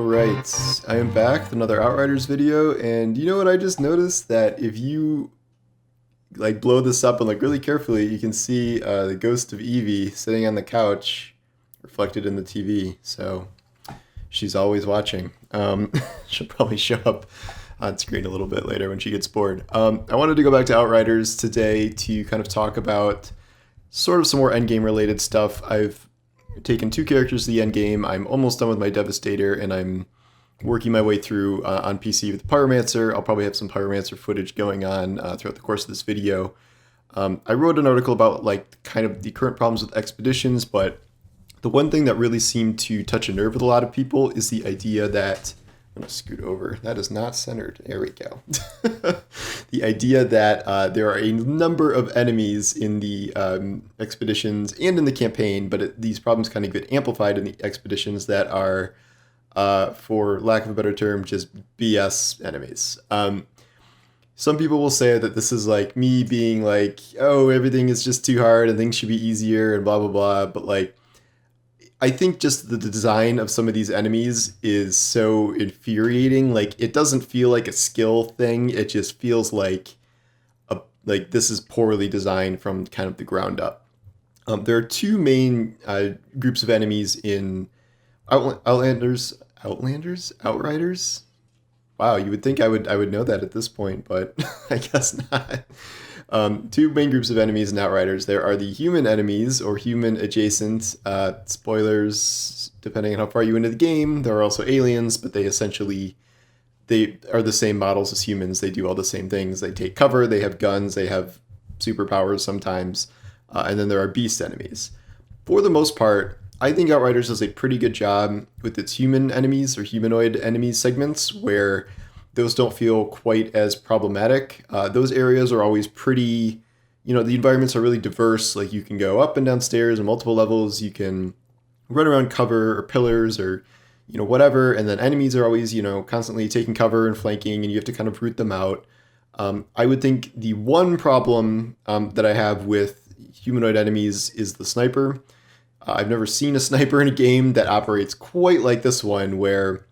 Alright, I am back with another Outriders video, and you know what I just noticed? That if you like blow this up and look really carefully, you can see the ghost of Evie sitting on the couch reflected in the TV, so she's always watching. She'll probably show up on screen a little bit later when she gets bored. I wanted to go back to Outriders today to kind of talk about sort of some more endgame related stuff. I've taken two characters to the endgame. I'm almost done with my Devastator, and I'm working my way through on PC with the Pyromancer. I'll probably have some Pyromancer footage going on throughout the course of this video. I wrote an article about like kind of the current problems with expeditions, but the one thing that really seemed to touch a nerve with a lot of people is the idea that I'm going to scoot over. That is not centered. There we go. The idea that there are a number of enemies in the expeditions and in the campaign, but these problems kind of get amplified in the expeditions that are, for lack of a better term, just BS enemies. Some people will say that this is like me being like, oh, everything is just too hard and things should be easier and blah, blah, blah. But like, I think just the design of some of these enemies is so infuriating. Like, it doesn't feel like a skill thing. It just feels like this is poorly designed from kind of the ground up. There are two main groups of enemies in Outriders. Wow, you would think I would know that at this point, but I guess not. Two main groups of enemies in Outriders. There are the human enemies, or human adjacent. Spoilers, depending on how far you into the game. There are also aliens, but they are the same models as humans. They do all the same things. They take cover, they have guns, they have superpowers sometimes. And then there are beast enemies. For the most part, I think Outriders does a pretty good job with its human enemies or humanoid enemies segments, where those don't feel quite as problematic. Those areas are always pretty, the environments are really diverse. Like, you can go up and down stairs and multiple levels. You can run around cover or pillars or, whatever. And then enemies are always, constantly taking cover and flanking, and you have to kind of root them out. I would think the one problem that I have with humanoid enemies is the sniper. I've never seen a sniper in a game that operates quite like this one, where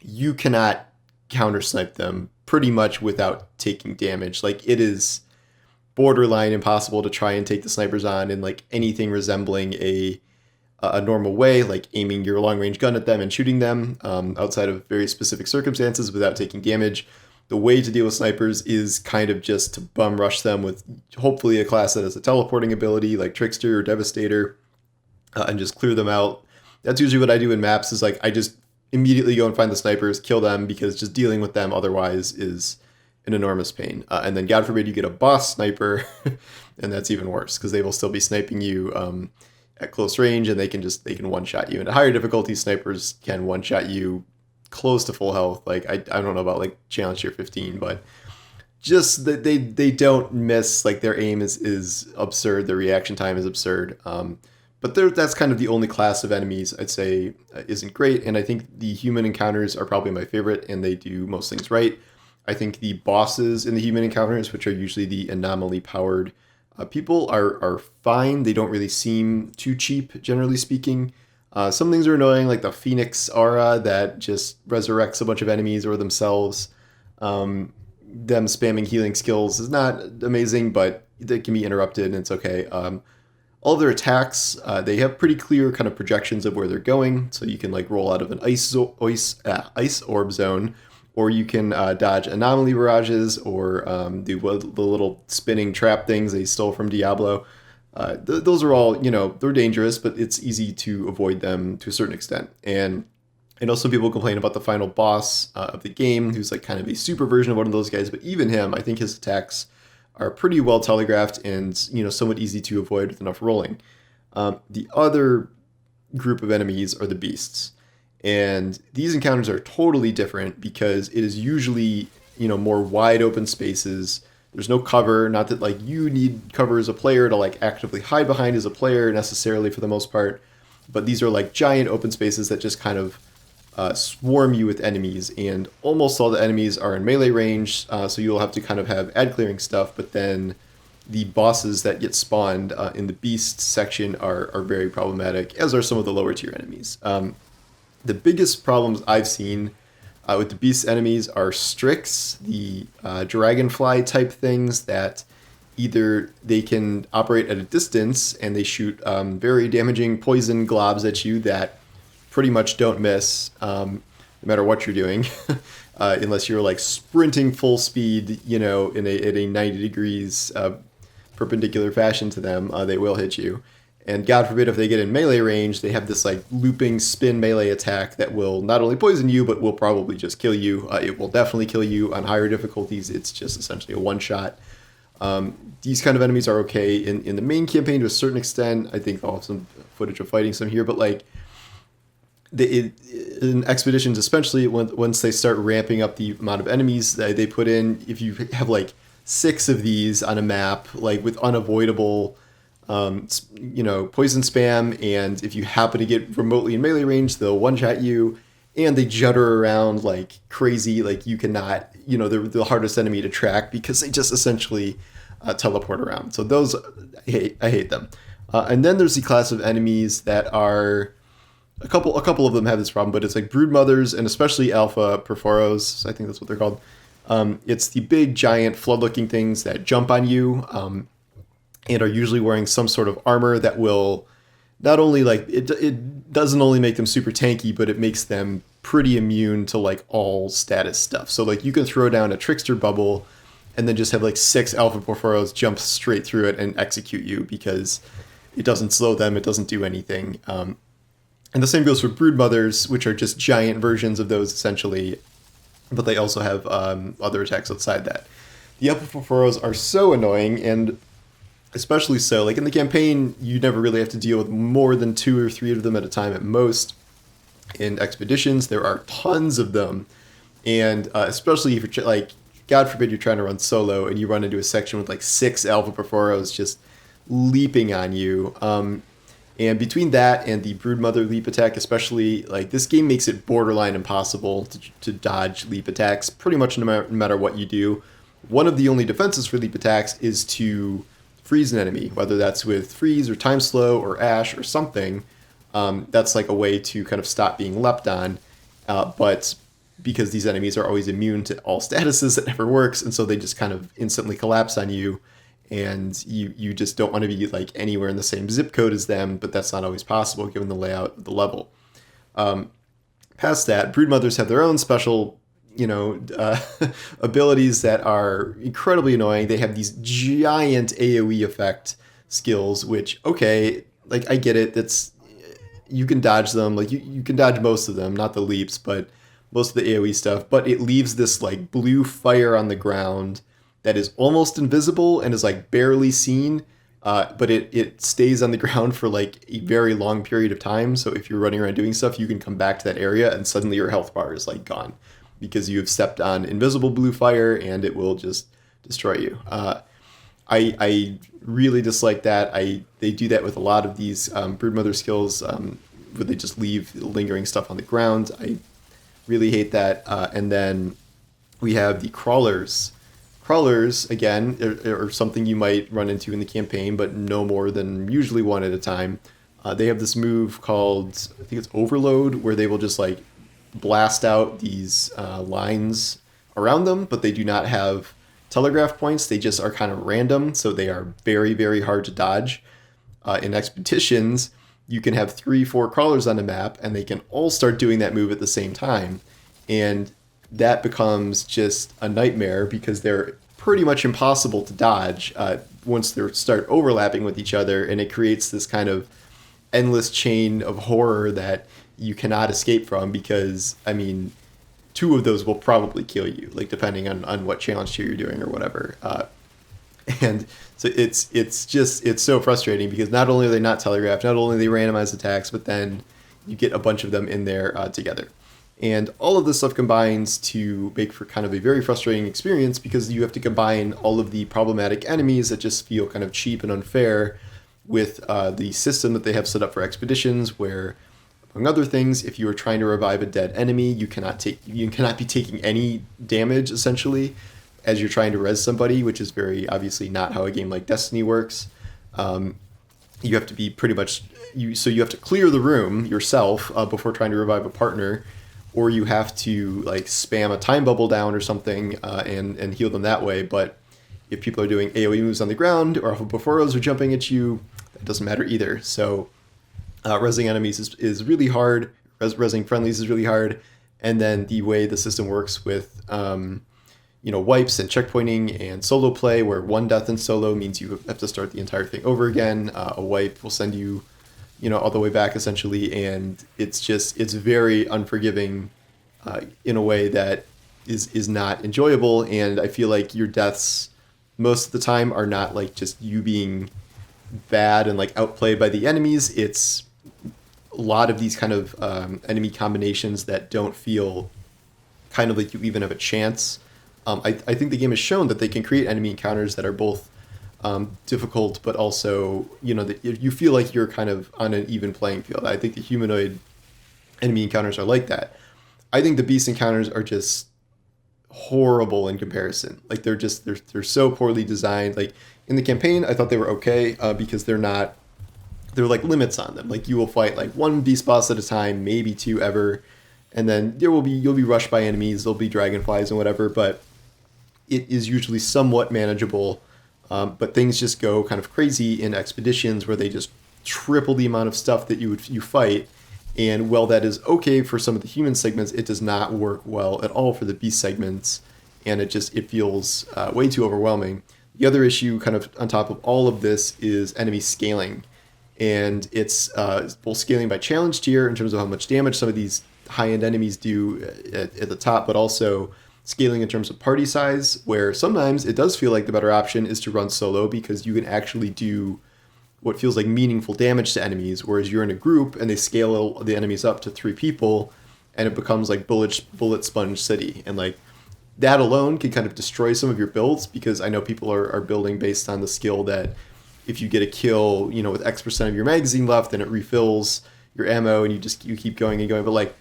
you cannot counter snipe them pretty much without taking damage. Like, it is borderline impossible to try and take the snipers on in like anything resembling a normal way, like aiming your long range gun at them and shooting them outside of very specific circumstances without taking damage. The way to deal with snipers is kind of just to bum rush them with hopefully a class that has a teleporting ability like Trickster or Devastator, and just clear them out. That's usually what I do in maps, is like I just immediately go and find the snipers, kill them, because just dealing with them otherwise is an enormous pain. And then God forbid you get a boss sniper, and that's even worse, because they will still be sniping you at close range, and they can one-shot you. And at higher difficulty, snipers can one-shot you close to full health. Like, I don't know about like challenge tier 15, but just that they don't miss. Like, their aim is absurd, their reaction time is absurd. But that's kind of the only class of enemies I'd say isn't great, and I think the human encounters are probably my favorite, and they do most things right. I think the bosses in the human encounters, which are usually the anomaly-powered people, are fine. They don't really seem too cheap, generally speaking. Some things are annoying, like the Phoenix aura that just resurrects a bunch of enemies or themselves. Them spamming healing skills is not amazing, but they can be interrupted, and it's okay. All of their attacks, they have pretty clear kind of projections of where they're going. So you can like roll out of an ice orb zone, or you can dodge anomaly barrages, or do the little spinning trap things they stole from Diablo. Those are all, they're dangerous, but it's easy to avoid them to a certain extent. And I know some people complain about the final boss of the game, who's like kind of a super version of one of those guys, but even him, I think his attacks are pretty well telegraphed and, somewhat easy to avoid with enough rolling. The other group of enemies are the beasts. And these encounters are totally different, because it is usually, more wide open spaces. There's no cover, not that like you need cover as a player to like actively hide behind as a player necessarily for the most part, but these are like giant open spaces that just kind of swarm you with enemies, and almost all the enemies are in melee range, so you'll have to kind of have ad clearing stuff, but then the bosses that get spawned in the beast section are very problematic, as are some of the lower tier enemies. The biggest problems I've seen with the beast enemies are Strix, the dragonfly type things that either they can operate at a distance and they shoot very damaging poison globs at you that pretty much don't miss, no matter what you're doing, unless you're like sprinting full speed, you know, in a 90 degrees perpendicular fashion to them, they will hit you. And God forbid if they get in melee range, they have this like looping spin melee attack that will not only poison you, but will probably just kill you. It will definitely kill you on higher difficulties. It's just essentially a one shot. These kind of enemies are okay in the main campaign to a certain extent. I think I'll have some footage of fighting some here, but like in expeditions, especially once they start ramping up the amount of enemies that they put in, if you have like 6 of these on a map, like with unavoidable poison spam, and if you happen to get remotely in melee range, they'll one-shot you, and they judder around like crazy, like you cannot, they're the hardest enemy to track because they just essentially teleport around. So those, I hate them. And then there's the class of enemies that are, a couple of them have this problem, but it's like Broodmothers and especially Alpha Perforos, I think that's what they're called. It's the big, giant, flood-looking things that jump on you, and are usually wearing some sort of armor that will not only like it doesn't only make them super tanky, but it makes them pretty immune to like all status stuff. So like you can throw down a trickster bubble and then just have like 6 Alpha Porphyros jump straight through it and execute you because it doesn't slow them, it doesn't do anything. And the same goes for Broodmothers, which are just giant versions of those essentially, but they also have other attacks outside that. The Alpha Porphyros are so annoying, and especially so, like in the campaign, you never really have to deal with more than 2 or 3 of them at a time at most. In expeditions, there are tons of them, and especially if you're like, God forbid you're trying to run solo and you run into a section with like 6 Alpha Porphyros just leaping on you. And between that and the Broodmother leap attack, especially, like this game makes it borderline impossible to dodge leap attacks pretty much no matter what you do. One of the only defenses for leap attacks is to freeze an enemy, whether that's with freeze or time slow or ash or something. That's like a way to kind of stop being leapt on. But because these enemies are always immune to all statuses, it never works, and so they just kind of instantly collapse on you, and you just don't want to be like anywhere in the same zip code as them, but that's not always possible given the layout of the level. Past that, Broodmothers have their own special abilities that are incredibly annoying. They have these giant AoE effect skills, which, okay, like I get it, that's, you can dodge them, like you can dodge most of them, not the leaps, but most of the AoE stuff, but it leaves this like blue fire on the ground that is almost invisible and is like barely seen, but it stays on the ground for like a very long period of time. So if you're running around doing stuff, you can come back to that area and suddenly your health bar is like gone because you have stepped on invisible blue fire and it will just destroy you. I really dislike that. They do that with a lot of these Broodmother skills where they just leave lingering stuff on the ground. I really hate that. And then we have the Crawlers. Crawlers, again, are something you might run into in the campaign, but no more than usually one at a time. They have this move called, I think it's Overload, where they will just like blast out these lines around them, but they do not have telegraph points. They just are kind of random, so they are very, very hard to dodge. In expeditions, you can have 3-4 crawlers on a map, and they can all start doing that move at the same time. And that becomes just a nightmare because they're pretty much impossible to dodge once they start overlapping with each other, and it creates this kind of endless chain of horror that you cannot escape from because, I mean, 2 of those will probably kill you, like depending on what challenge tier you're doing or whatever. And so it's so frustrating because not only are they not telegraphed, not only are they randomized attacks, but then you get a bunch of them in there together. And all of this stuff combines to make for kind of a very frustrating experience because you have to combine all of the problematic enemies that just feel kind of cheap and unfair with the system that they have set up for expeditions where, among other things, if you are trying to revive a dead enemy, you cannot be taking any damage, essentially, as you're trying to res somebody, which is very obviously not how a game like Destiny works. you have to be pretty much so you have to clear the room yourself before trying to revive a partner, or you have to like spam a time bubble down or something and heal them that way. But if people are doing AoE moves on the ground, or if Bophoros are jumping at you, that doesn't matter either. So resing enemies is really hard. Resing friendlies is really hard. And then the way the system works with wipes and checkpointing and solo play, where one death in solo means you have to start the entire thing over again. A wipe will send you, all the way back essentially, and it's very unforgiving in a way that is not enjoyable. And I feel like your deaths most of the time are not like just you being bad and like outplayed by the enemies. It's a lot of these kind of enemy combinations that don't feel kind of like you even have a chance. I think the game has shown that they can create enemy encounters that are both difficult, but also, that you feel like you're kind of on an even playing field. I think the humanoid enemy encounters are like that. I think the beast encounters are just horrible in comparison. Like they're so poorly designed. Like in the campaign, I thought they were okay because there are like limits on them. Like you will fight like one beast boss at a time, maybe two ever, and then you'll be rushed by enemies. There'll be dragonflies and whatever, but it is usually somewhat manageable. But things just go kind of crazy in expeditions where they just triple the amount of stuff that you fight. And while that is okay for some of the human segments, it does not work well at all for the beast segments, and it feels way too overwhelming. The other issue, kind of on top of all of this, is enemy scaling, and it's both scaling by challenge tier in terms of how much damage some of these high-end enemies do at the top, but also scaling in terms of party size, where sometimes it does feel like the better option is to run solo because you can actually do what feels like meaningful damage to enemies, whereas you're in a group and they scale the enemies up to 3 people and it becomes like bullet sponge city. And like that alone can kind of destroy some of your builds, because I know people are building based on the skill that if you get a kill, with X% of your magazine left, then it refills your ammo and you keep going and going. But like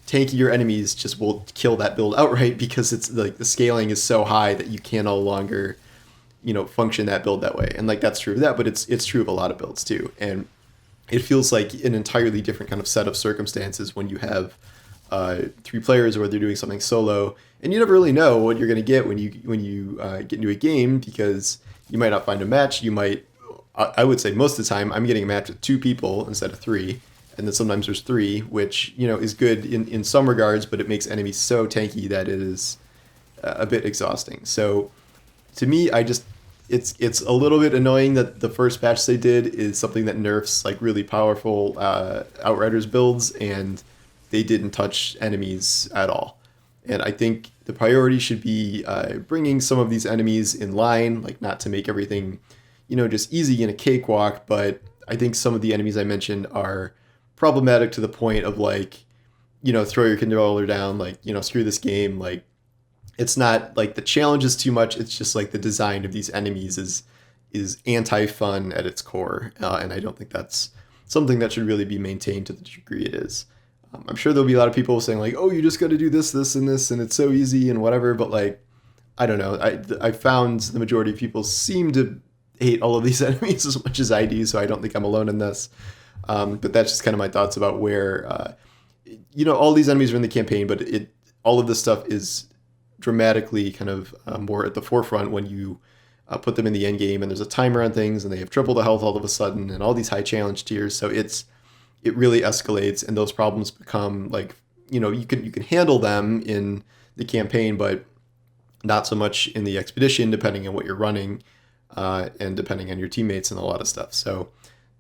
tankier enemies just will kill that build outright because it's like the scaling is so high that you can no longer function that build that way. And like that's true of that, but it's true of a lot of builds too. And it feels like an entirely different kind of set of circumstances when you have 3 players or they're doing something solo, and you never really know what you're going to get when you get into a game, because you might not find a match. I would say most of the time I'm getting a match with 2 people instead of 3. And then sometimes there's 3, which, is good in some regards, but it makes enemies so tanky that it is a bit exhausting. So to me, it's a little bit annoying that the first patch they did is something that nerfs like really powerful Outriders builds, and they didn't touch enemies at all. And I think the priority should be bringing some of these enemies in line, like not to make everything, just easy in a cakewalk, but I think some of the enemies I mentioned are problematic to the point of like, throw your controller down, like, screw this game. Like, it's not like the challenge is too much. It's just like the design of these enemies is anti-fun at its core. And I don't think that's something that should really be maintained to the degree it is. I'm sure there'll be a lot of people saying like, oh, you just got to do this, this, and this, and it's so easy and whatever. But like, I don't know. I found the majority of people seem to hate all of these enemies as much as I do. So I don't think I'm alone in this. But that's just kind of my thoughts about where, all these enemies are in the campaign, but all of this stuff is dramatically kind of more at the forefront when you put them in the end game, and there's a timer on things, and they have triple the health all of a sudden, and all these high challenge tiers. So it really escalates, and those problems become like, you can handle them in the campaign, but not so much in the expedition, depending on what you're running, and depending on your teammates and a lot of stuff. So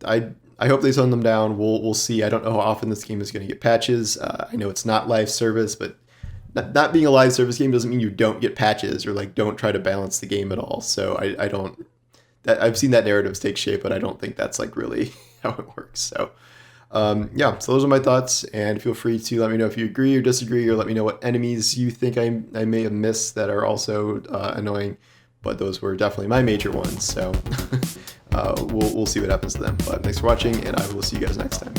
I hope they tone them down. We'll see. I don't know how often this game is going to get patches. I know it's not live service, but not being a live service game doesn't mean you don't get patches or like don't try to balance the game at all. So I've seen that narrative take shape, but I don't think that's like really how it works. So so those are my thoughts, and feel free to let me know if you agree or disagree, or let me know what enemies you think I may have missed that are also annoying. But those were definitely my major ones. So we'll see what happens to them. But thanks for watching, and I will see you guys next time.